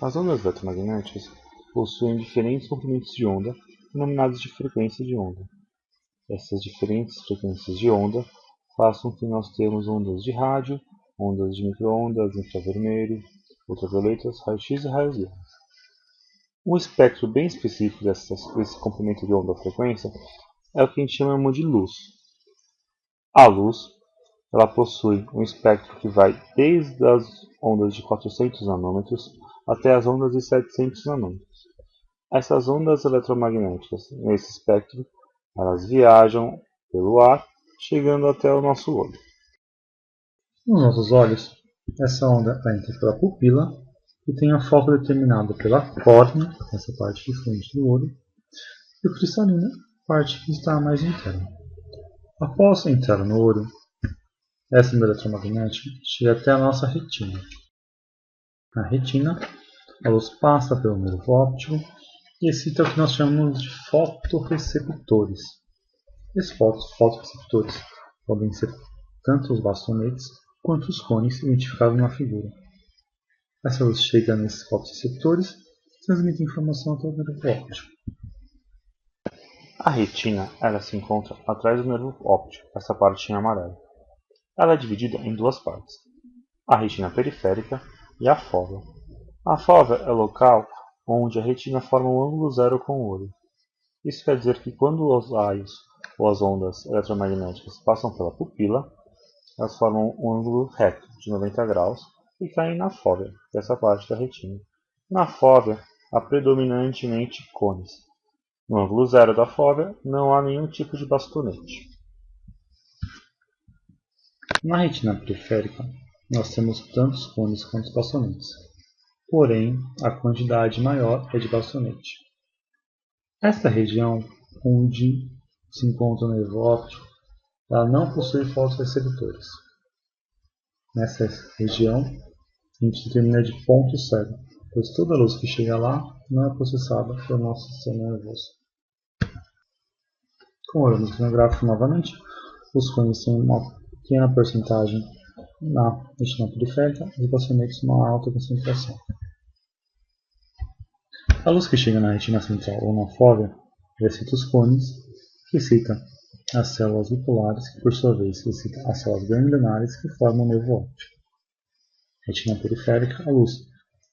As ondas eletromagnéticas possuem diferentes comprimentos de onda, denominados de frequência de onda. Essas diferentes frequências de onda fazem com que nós tenhamos ondas de rádio, ondas de micro-ondas, infravermelho, ultravioletas, raio-x e raios gama. Um espectro bem específico desse comprimento de onda ou frequência é o que a gente chama de luz. A luz ela possui um espectro que vai desde as ondas de 400 nanômetros até as ondas de 700 nanômetros. Essas ondas eletromagnéticas, nesse espectro, elas viajam pelo ar, chegando até o nosso olho. Nos nossos olhos, essa onda entra pela pupila, que tem a foco determinada pela córnea, essa parte de frente do olho, e o cristalino, parte que está mais interna. Após entrar no olho, essa onda eletromagnética chega até a nossa retina. Na retina, a luz passa pelo nervo óptico e excita o que nós chamamos de fotorreceptores. Esses fotorreceptores podem ser tanto os bastonetes quanto os cones identificados na figura. Essa luz chega nesses fotorreceptores e transmite informação até o nervo óptico. A retina ela se encontra atrás do nervo óptico, essa parte em amarelo. Ela é dividida em duas partes, a retina periférica e a fóvea. A fóvea é o local onde a retina forma um ângulo zero com o olho. Isso quer dizer que quando os raios ou as ondas eletromagnéticas passam pela pupila, elas formam um ângulo reto de 90 graus e caem na fóvea, que é essa parte da retina. Na fóvea, há predominantemente cones. No ângulo zero da fóvea, não há nenhum tipo de bastonete. Na retina periférica, nós temos tantos cones quanto bastonetes. Porém, a quantidade maior é de bastonete. Esta região, onde se encontra o nervo óptico, ela não possui fotorreceptores. Nessa região, a gente determina de ponto cego, pois toda a luz que chega lá não é processada pelo nosso sistema nervoso. Como olhamos no gráfico novamente, os cones têm uma pequena porcentagem na retina periférica e os bastonetes uma alta concentração. A luz que chega na retina central ou na fóvea excita os cones, que excita as células bipolares, que por sua vez excita as células ganglionares que formam o nervo óptico. Retina periférica, a luz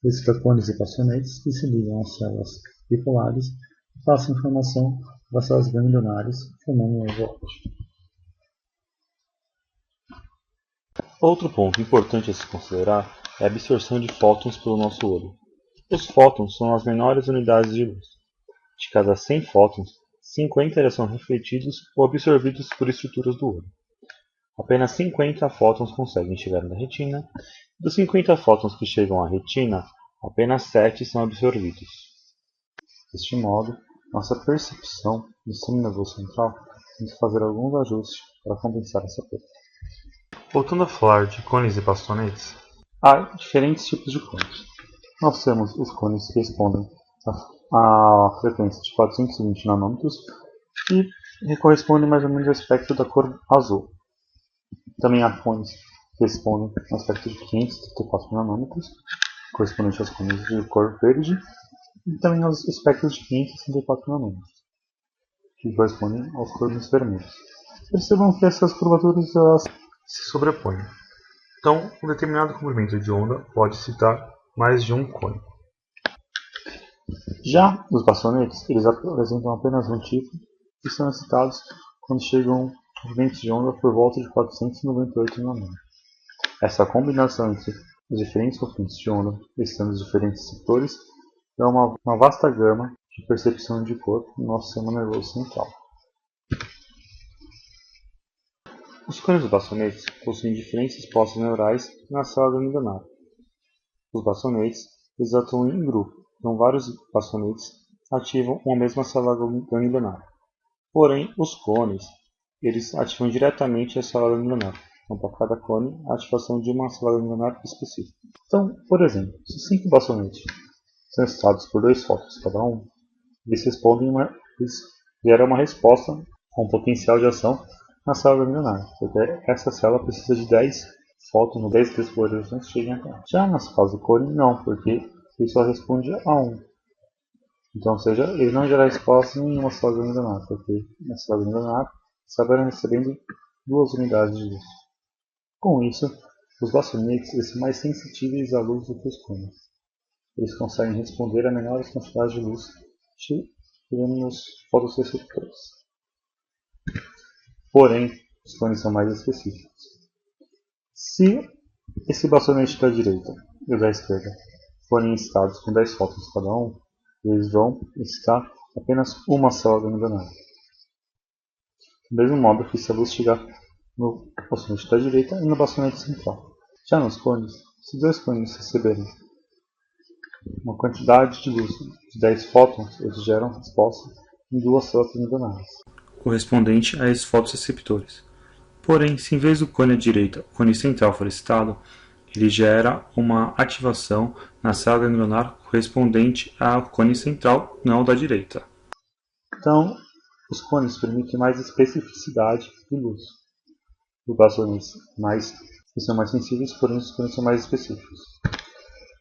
excita cones e bastonetes que se ligam às células bipolares e passam informação para as células ganglionares, formando o nervo óptico. Outro ponto importante a se considerar é a absorção de fótons pelo nosso olho. Os fótons são as menores unidades de luz. De cada 100 fótons, 50 já são refletidos ou absorvidos por estruturas do olho. Apenas 50 fótons conseguem chegar na retina, e dos 50 fótons que chegam à retina, apenas 7 são absorvidos. Deste modo, nossa percepção do sistema nervoso central tem que fazer alguns ajustes para compensar essa perda. Voltando a falar de cones e bastonetes, há diferentes tipos de cones. Nós temos os cones que respondem à frequência de 420 nanômetros e correspondem mais ou menos ao espectro da cor azul. Também há cones que respondem ao espectro de 534 nanômetros, correspondente aos cones de cor verde, e também aos espectros de 564 nanômetros, que correspondem aos cones vermelhos. Percebam que essas curvaturas elas se sobrepõem. Então, um determinado comprimento de onda pode citar mais de um cone. Já os bastonetes, eles apresentam apenas um tipo e são excitados quando chegam comprimentos de onda por volta de 498 nanômetros. Essa combinação entre os diferentes comprimentos de onda, excitando os diferentes setores, dá uma vasta gama de percepção de cor no nosso sistema nervoso central. Os cones dos bastonetes possuem diferentes respostas neurais na célula ganglionar. Os bastonetes eles atuam em grupo, então vários bastonetes ativam uma mesma célula ganglionar. Porém, os cones eles ativam diretamente a célula ganglionar, então para cada cone a ativação de uma célula ganglionar específica. Então, por exemplo, se 5 bastonetes são excitados por 2 fótons cada um, eles geram uma resposta com um potencial de ação na célula ganglionar, porque essa célula precisa de 10 fótons, 10 polarizações que cheguem até ela. Já nas fases do cone, não, porque ele só responde a 1. Então, ou seja, ele não gera resposta em nenhuma célula ganglionar, porque na célula ganglionar acabaram recebendo 2 unidades de luz. Com isso, os bastonetes são mais sensitíveis à luz do que os cones. Eles conseguem responder a menores quantidades de luz chegando nos fotorreceptores. Porém, os cones são mais específicos. Se esse bastonete da direita e o da esquerda forem excitados com 10 fótons cada um, eles vão excitar apenas uma célula ganglionar. Do mesmo modo que se a luz chegar no bastonete da direita e no bastonete central. Já nos cones, se 2 cones receberem uma quantidade de luz de 10 fótons, eles geram resposta em 2 células ganglionares, correspondente a esses fotorreceptores. Porém, se em vez do cone à direita o cone central for excitado, ele gera uma ativação na célula ganglionar correspondente ao cone central, não da direita. Então, os cones permitem mais especificidade de luz. Os bastonetes são mais sensíveis, porém os cones são mais específicos.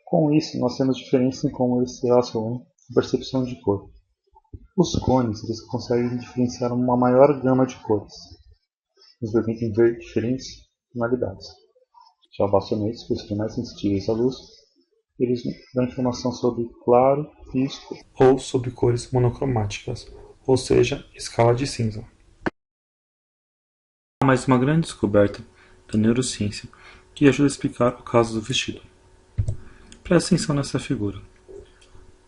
Com isso, nós temos diferença em como eles se relacionam com a percepção de cor. Os cones eles conseguem diferenciar uma maior gama de cores, nos permitem ver diferentes tonalidades. Já os bastonetes, por serem mais sensíveis à luz, eles dão informação sobre claro e escuro, ou sobre cores monocromáticas, ou seja, escala de cinza. Há mais uma grande descoberta da neurociência que ajuda a explicar o caso do vestido. Preste atenção nessa figura.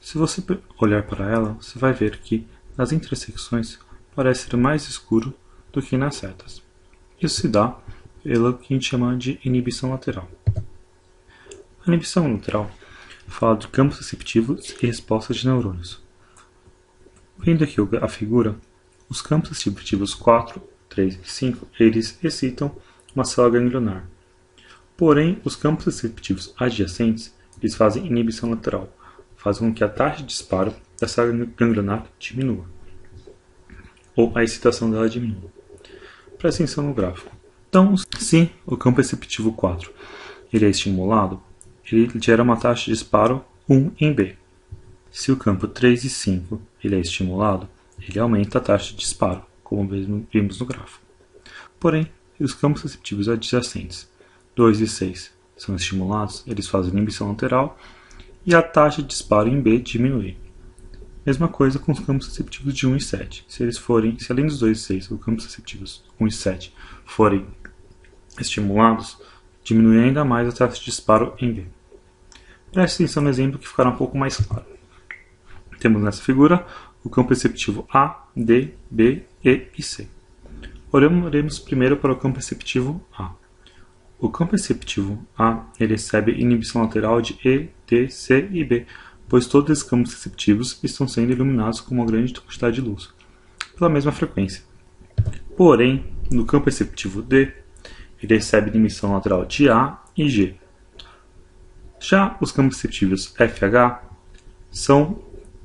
Se você olhar para ela, você vai ver que nas intersecções parece ser mais escuro do que nas setas. Isso se dá pelo que a gente chama de inibição lateral. A inibição lateral fala de campos receptivos e respostas de neurônios. Vendo aqui a figura, os campos receptivos 4, 3 e 5, eles excitam uma célula ganglionar. Porém, os campos receptivos adjacentes, eles fazem inibição lateral, fazem com que a taxa de disparo da célula ganglionar diminua, ou a excitação dela diminua. Preste atenção no gráfico. Então, se o campo receptivo 4 ele é estimulado, ele gera uma taxa de disparo 1 em B. Se o campo 3 e 5 ele é estimulado, ele aumenta a taxa de disparo, como vimos no gráfico. Porém, os campos receptivos adjacentes 2 e 6 são estimulados, eles fazem inibição lateral e a taxa de disparo em B diminui. Mesma coisa com os campos receptivos de 1 e 7. Se além dos 2 e 6, os campos receptivos 1 e 7 forem estimulados, diminui ainda mais a taxa de disparo em B. Preste atenção no exemplo que ficará um pouco mais claro. Temos nessa figura o campo receptivo A, D, B, E e C. Olharemos primeiro para o campo receptivo A. O campo receptivo A ele recebe inibição lateral de E, D, C e B, pois todos esses campos receptivos estão sendo iluminados com uma grande quantidade de luz, pela mesma frequência. Porém, no campo receptivo D, ele recebe inibição lateral de A e G. Já os campos receptivos FH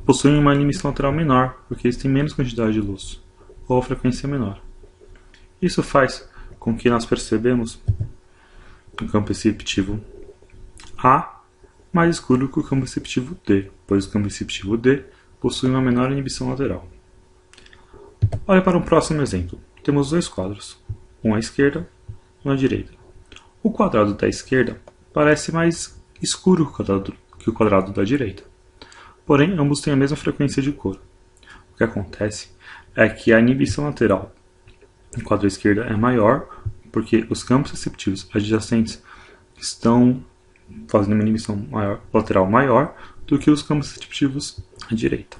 possuem uma inibição lateral menor, porque eles têm menos quantidade de luz, ou a frequência menor. Isso faz com que nós percebamos o campo receptivo A mais escuro que o campo receptivo D, pois o campo receptivo D possui uma menor inibição lateral. Olhe para um próximo exemplo. Temos 2 quadros, um à esquerda e um à direita. O quadrado da esquerda parece mais escuro que o quadrado da direita. Porém, ambos têm a mesma frequência de cor. O que acontece é que a inibição lateral no quadro à esquerda é maior, porque os campos receptivos adjacentes estão fazendo uma inibição lateral maior do que os campos receptivos à direita.